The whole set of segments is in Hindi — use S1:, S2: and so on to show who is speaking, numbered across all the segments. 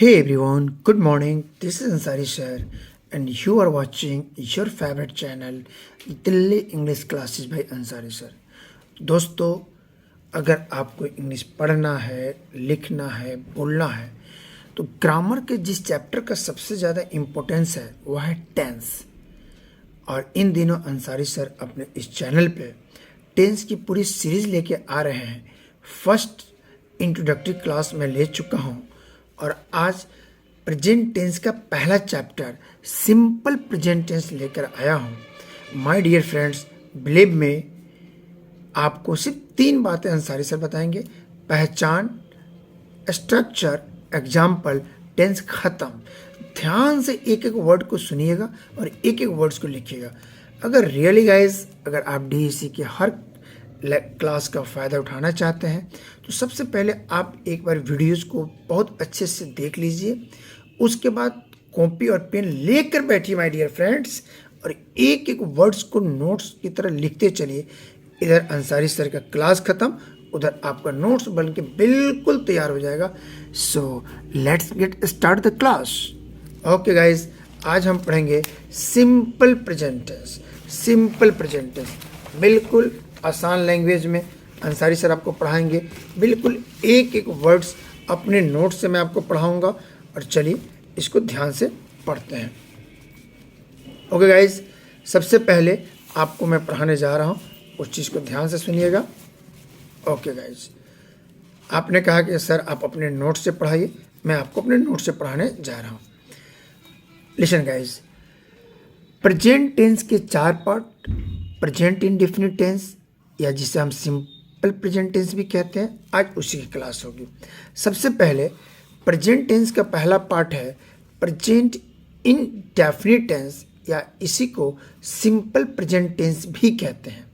S1: Hey everyone, good morning. This is Ansari sir, and you are watching your favorite channel, Delhi English classes bye Ansari sir. दोस्तों, अगर आपको इंग्लिश पढ़ना है, लिखना है, बोलना है, तो ग्रामर के जिस चैप्टर का सबसे ज़्यादा इम्पोर्टेंस है वह है टेंस। और इन दिनों अंसारी सर अपने इस चैनल पे टेंस की पूरी सीरीज लेके आ रहे हैं। फर्स्ट इंट्रोडक्टरी क्लास में ले चुका हूँ और आज प्रेजेंट टेंस का पहला चैप्टर सिंपल प्रेजेंट टेंस लेकर आया हूँ। माय डियर फ्रेंड्स, बिलीव में आपको सिर्फ 3 बातें अंसारी सर बताएंगे: पहचान, स्ट्रक्चर, एग्जाम्पल, टेंस खत्म। ध्यान से एक एक वर्ड को सुनिएगा और एक एक वर्ड्स को लिखिएगा। अगर रियली गाइज, अगर आप डीईसी के हर क्लास का फ़ायदा उठाना चाहते हैं तो सबसे पहले आप एक बार वीडियोस को बहुत अच्छे से देख लीजिए। उसके बाद कॉपी और पेन लेकर बैठिए माय डियर फ्रेंड्स, और एक एक वर्ड्स को नोट्स की तरह लिखते चलिए। इधर अंसारी सर का क्लास ख़त्म, उधर आपका नोट्स बन के बिल्कुल तैयार हो जाएगा। So let's get start the class. Okay guys, आज हम पढ़ेंगे simple present tense. Simple present tense बिल्कुल आसान लैंग्वेज में अंसारी सर आपको पढ़ाएंगे। बिल्कुल एक एक वर्ड्स अपने नोट से मैं आपको पढ़ाऊंगा, और चलिए इसको ध्यान से पढ़ते हैं। ओके गाइज, सबसे पहले आपको मैं पढ़ाने जा रहा हूँ, उस चीज़ को ध्यान से सुनिएगा। ओके गाइज, आपने कहा कि सर आप अपने नोट से पढ़ाइए, मैं आपको अपने नोट से पढ़ाने जा रहा हूँ। लिसन गाइज, प्रेजेंट टेंस के 4 पार्ट: प्रेजेंट इंडेफिनिट टेंस, या जिसे हम सिंपल प्रेजेंट टेंस भी कहते हैं। आज उसी की क्लास होगी। सबसे पहले प्रेजेंट टेंस का पहला पार्ट है प्रेजेंट इंडेफिनिट टेंस, या इसी को सिंपल प्रेजेंट टेंस भी कहते हैं।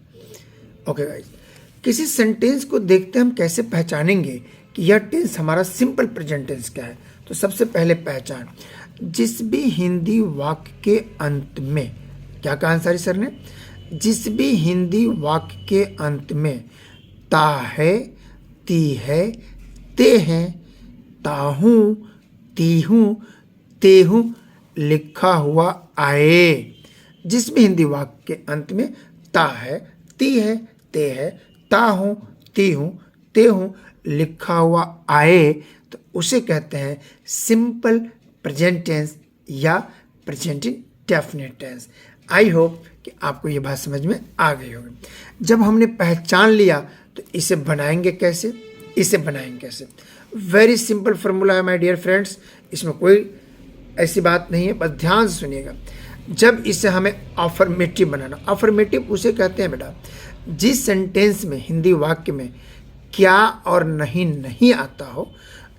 S1: ओके गाइस, किसी सेंटेंस को देखते हम कैसे पहचानेंगे कि यह टेंस हमारा सिंपल प्रेजेंट टेंस का है? तो सबसे पहले पहचान, जिस भी हिंदी वाक्य के अंत में, क्या कहा अंसारी सर ने? जिस भी हिंदी वाक्य के अंत में ता है, ती है, ते हैं, ताहूँ, तीहूँ, तेहूँ लिखा हुआ आए। जिस भी हिंदी वाक्य के अंत में ता है, ती है, ते है, ताहूँ, तीहूँ, तेहूँ लिखा हुआ आए, तो उसे कहते हैं सिंपल प्रेजेंट टेंस या present indefinite tense. I hope कि आपको ये बात समझ में आ गई होगी। जब हमने पहचान लिया तो इसे बनाएंगे कैसे? वेरी सिंपल फार्मूला है माय डियर फ्रेंड्स, इसमें कोई ऐसी बात नहीं है, बस ध्यान से सुनिएगा। जब इसे हमें अफर्मेटिव बनाना, अफर्मेटिव उसे कहते हैं बेटा जिस सेंटेंस में, हिंदी वाक्य में क्या और नहीं आता हो,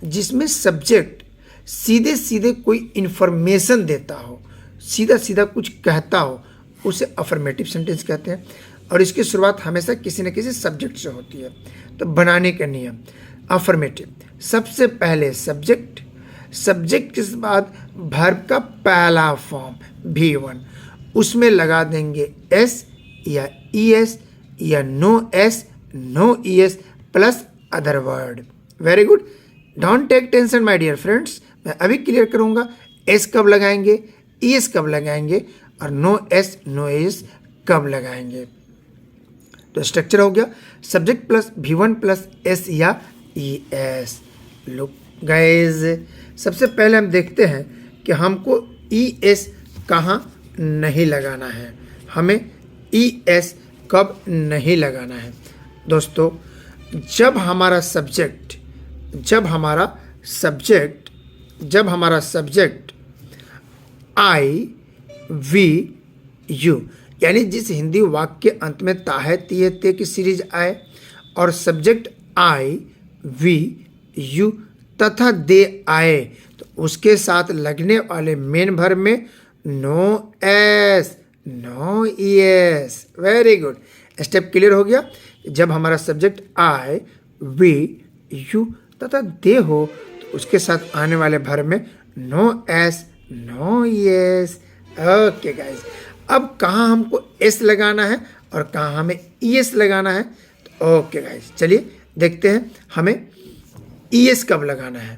S1: जिसमें सब्जेक्ट सीधे सीधे कोई इन्फॉर्मेशन देता हो, सीधा सीधा कुछ कहता हो, उसे अफर्मेटिव सेंटेंस कहते हैं। और इसकी शुरुआत हमेशा किसी न किसी सब्जेक्ट से होती है। तो बनाने का नियम, अफर्मेटिव सबसे पहले सब्जेक्ट, सब्जेक्ट के बाद वर्ब का पहला फॉर्म V1, उसमें लगा देंगे एस या ES या no s no ES plus other word. Very good, don't take tension my dear friends, मैं अभी क्लियर करूँगा एस कब लगाएंगे, ES कब लगाएंगे, और नो एस नो एस कब लगाएंगे। तो स्ट्रक्चर हो गया subject plus V1 plus S या ES। लुक गाइज, सबसे पहले हम देखते हैं कि हमको ES कहाँ नहीं लगाना है, हमें ES कब नहीं लगाना है। दोस्तों, जब हमारा सब्जेक्ट आई वी यू, यानी जिस हिंदी वाक्य के अंत में ता है, ती है, ते की सीरीज आए, और सब्जेक्ट आई वी यू तथा दे आए, तो उसके साथ लगने वाले मेन वर्ब में no s no ES। Very good, step clear हो गया। जब हमारा सब्जेक्ट आई वी यू तथा दे हो, तो उसके साथ आने वाले वर्ब में no s no ES। Okay guys, अब कहाँ हमको एस लगाना है और कहाँ हमें ES लगाना है? तो ओके गाइज, चलिए देखते हैं हमें ES कब लगाना है।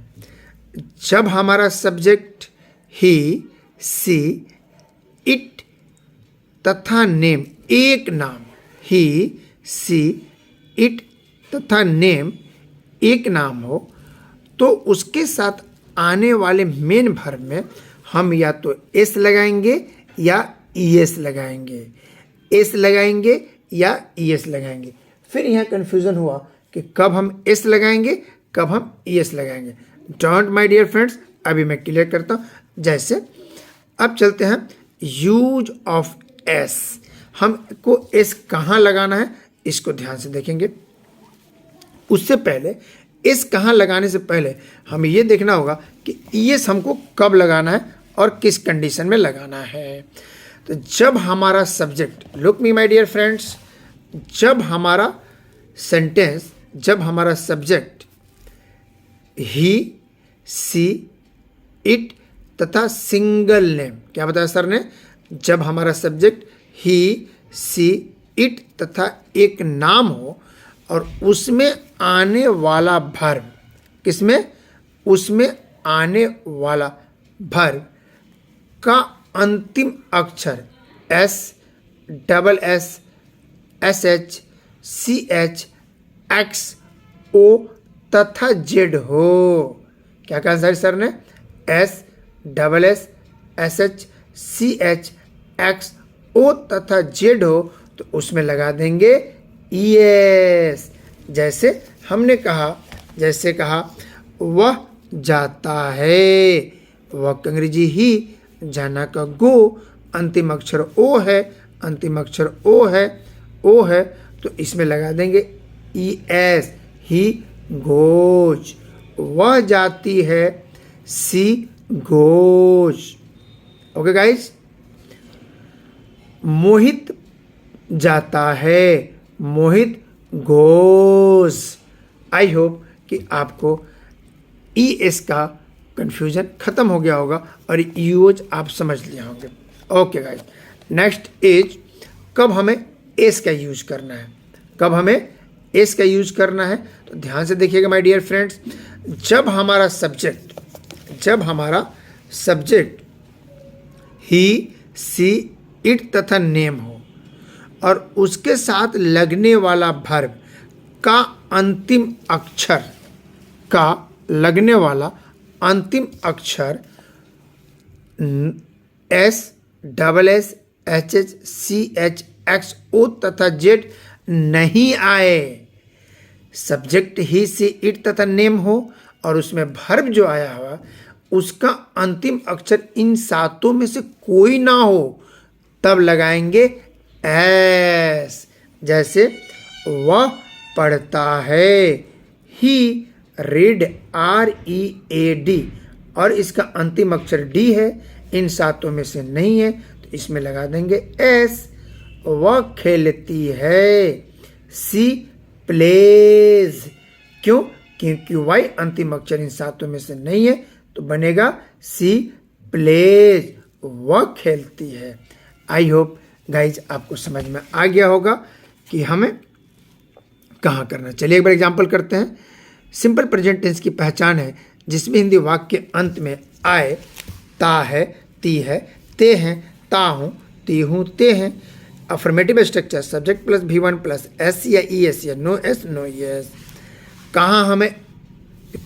S1: जब हमारा सब्जेक्ट ही, सी, इट तथा नेम, एक नाम, ही, सी, इट तथा नेम एक नाम हो, तो उसके साथ आने वाले मेन वर्ब में हम या तो एस लगाएंगे या ईएस लगाएंगे, एस लगाएंगे या ईएस लगाएंगे। फिर यहाँ कन्फ्यूज़न हुआ कि कब हम एस लगाएंगे, कब हम ईएस लगाएंगे। डोंट माय डियर फ्रेंड्स, अभी मैं क्लियर करता हूँ। जैसे अब चलते हैं यूज ऑफ एस, हमको एस कहाँ लगाना है इसको ध्यान से देखेंगे। उससे पहले एस कहाँ लगाने से पहले हमें ये देखना होगा कि ईएस हमको कब लगाना है और किस कंडीशन में लगाना है। तो जब हमारा subject, look me my dear friends, जब हमारा सेंटेंस, जब हमारा सब्जेक्ट ही, सी, इट तथा सिंगल नेम, क्या बताया सर ने, जब हमारा सब्जेक्ट ही, सी, इट तथा एक नाम हो और उसमें आने वाला वर्ब, किसमें, उसमें आने वाला वर्ब का अंतिम अक्षर S, double S, S H, C H, X, O तथा जेड हो। क्या कहा सर ने, S, double S, S H, C H, X, O तथा जेड हो, तो उसमें लगा देंगे ईएस। जैसे हमने कहा, जैसे कहा वह जाता है, वह का अंग्रेजी ही, जाना का गो, अंतिम अक्षर ओ है, अंतिम अक्षर ओ है, ओ है, तो इसमें लगा देंगे ईएस, ही गोज। वह जाती है, she goes. Okay guys. Mohit जाता है, मोहित गोज। आई होप कि आपको ईएस का कन्फ्यूजन खत्म हो गया होगा और यूज आप समझ लिए होंगे। ओके गाइस, नेक्स्ट इज कब हमें एस का यूज करना है, कब हमें एस का यूज करना है। तो ध्यान से देखिएगा माय डियर फ्रेंड्स, जब हमारा सब्जेक्ट, जब हमारा सब्जेक्ट ही, सी, इट तथा नेम हो और उसके साथ लगने वाला वर्ब का अंतिम अक्षर, का लगने वाला अंतिम अक्षर S, double S, H H, C H, X, O तथा जेड नहीं आए, सब्जेक्ट ही, सी, इट तथा नेम हो और उसमें वर्ब जो आया हुआ उसका अंतिम अक्षर इन सातों में से कोई ना हो, तब लगाएंगे एस। जैसे वह पढ़ता है, ही रीड, READ, और इसका अंतिम अक्षर डी है, इन सातों में से नहीं है, तो इसमें लगा देंगे एस। वह खेलती है, सी प्लेज। क्यों, क्योंकि वाई अंतिम अक्षर इन सातों में से नहीं है, तो बनेगा सी प्लेज, वह खेलती है। आई होप गाइज आपको समझ में आ गया होगा कि हमें कहाँ करना। चलिए एक बार एग्जांपल करते हैं। सिंपल प्रेजेंट टेंस की पहचान है जिसमें हिंदी वाक्य के अंत में आए, ता है, ती है, ते हैं, ता हूँ, ती हूँ, ते हैं। Affirmative structure subject plus V1 plus S या ES या नो एस नो ES। कहाँ हमें,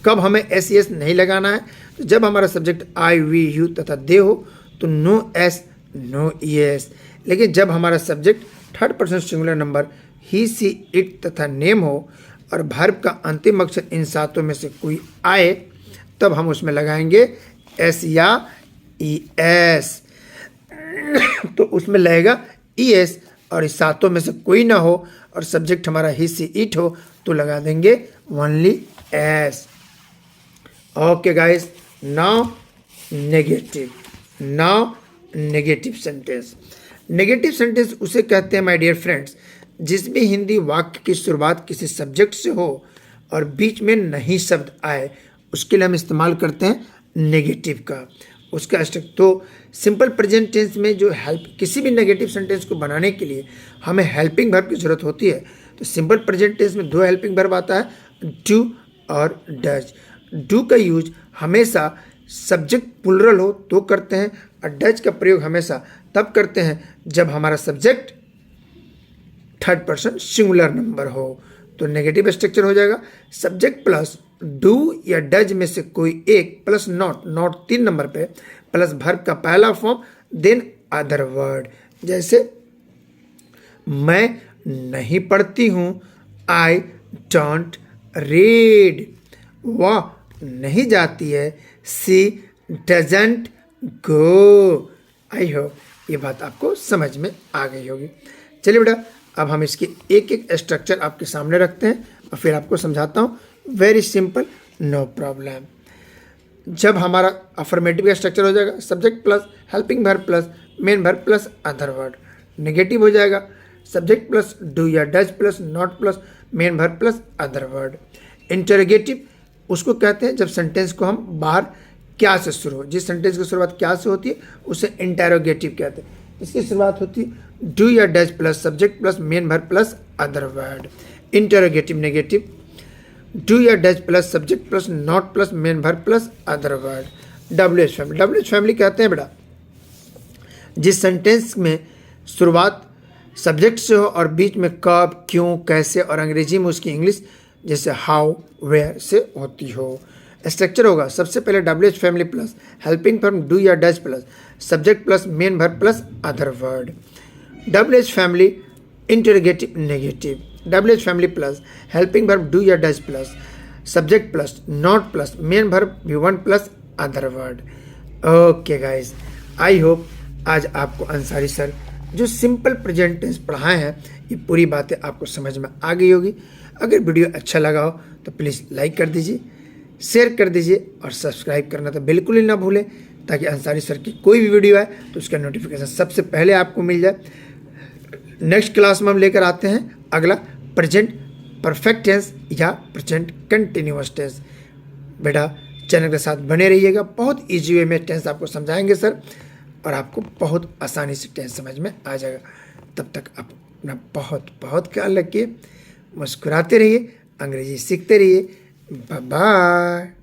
S1: कब हमें SES नहीं लगाना है, तो जब हमारा सब्जेक्ट I, वी, यू तथा दे हो तो नो एस नो ES। लेकिन जब हमारा subject third person singular number he, she, it तथा नेम हो और वर्ब का अंतिम अक्षर इन सातों में से कोई आए, तब हम उसमें लगाएंगे एस या ES। तो उसमें लगेगा ES और इस सातों में से कोई ना हो और सब्जेक्ट हमारा ही, सी, इट हो, तो लगा देंगे only S. Okay guys, now negative, now negative sentence. Negative sentence उसे कहते हैं माय डियर फ्रेंड्स जिसमें हिंदी वाक्य की शुरुआत किसी सब्जेक्ट से हो और बीच में नहीं शब्द आए, उसके लिए हम इस्तेमाल करते हैं नेगेटिव का। उसका तो सिंपल प्रेजेंट टेंस में जो हेल्प, किसी भी नेगेटिव सेंटेंस को बनाने के लिए हमें हेल्पिंग वर्ब की जरूरत होती है। तो सिंपल प्रेजेंट टेंस में दो हेल्पिंग वर्ब आता है, डू और डज। डू का यूज हमेशा सब्जेक्ट प्लुरल हो तो करते हैं, और डज का प्रयोग हमेशा तब करते हैं जब हमारा subject third person singular number हो। तो नेगेटिव स्ट्रक्चर हो जाएगा सब्जेक्ट प्लस डू या डज में से कोई एक प्लस नॉट, नॉट 3 नंबर पे, प्लस वर्ब का पहला फॉर्म देन अदर वर्ड। जैसे मैं नहीं पढ़ती हूँ, आई डोंट रीड। वह नहीं जाती है, सी डजंट गो। आई होप ये बात आपको समझ में आ गई होगी। चलिए बेटा, अब हम इसकी एक एक स्ट्रक्चर आपके सामने रखते हैं और फिर आपको समझाता हूँ। Very simple, no problem. जब हमारा अफर्मेटिव का स्ट्रक्चर हो जाएगा subject plus helping verb plus main verb plus other word. Negative हो जाएगा सब्जेक्ट प्लस डू या does plus not plus main verb plus other word. Interrogative उसको कहते हैं जब सेंटेंस को हम बाहर क्या से शुरू हो, जिस सेंटेंस की शुरुआत क्या से होती है उसे इंटरोगेटिव कहते हैं। इसकी शुरुआत होती है डू या does plus subject plus main verb plus other word. Interrogative negative do या does plus subject plus not plus main verb plus other word. WH family, WH family कहते हैं बेटा जिस सेंटेंस में शुरुआत सब्जेक्ट से हो और बीच में कब, क्यों, कैसे और अंग्रेजी में उसकी इंग्लिश जैसे हाउ, वेयर से होती हो। स्ट्रक्चर होगा सबसे पहले WH family plus helping verb do या does plus subject plus main verb plus other word. WH family interrogative negative, WH family plus helping verb do या does plus subject plus not plus main verb V1 plus other word. Okay guys, I hope आज आपको अंसारी सर जो सिंपल प्रेजेंट टेंस पढ़ाए हैं ये पूरी बातें आपको समझ में आ गई होगी। अगर वीडियो अच्छा लगा हो तो प्लीज़ लाइक कर दीजिए, शेयर कर दीजिए और सब्सक्राइब करना तो बिल्कुल ही ना भूलें, ताकि अंसारी सर की कोई भी वीडियो आए तो उसका नोटिफिकेशन सबसे पहले आपको मिल जाए। नेक्स्ट क्लास में हम लेकर आते हैं अगला प्रेजेंट परफेक्ट टेंस या प्रेजेंट कंटिन्यूअस टेंस। बेटा चैनल के साथ बने रहिएगा, बहुत ईजी वे में टेंस आपको समझाएंगे सर और आपको बहुत आसानी से टेंस समझ में आ जाएगा। तब तक आप अपना बहुत बहुत ख्याल रखिए, मुस्कुराते रहिए, अंग्रेजी सीखते रहिए। Bye bye.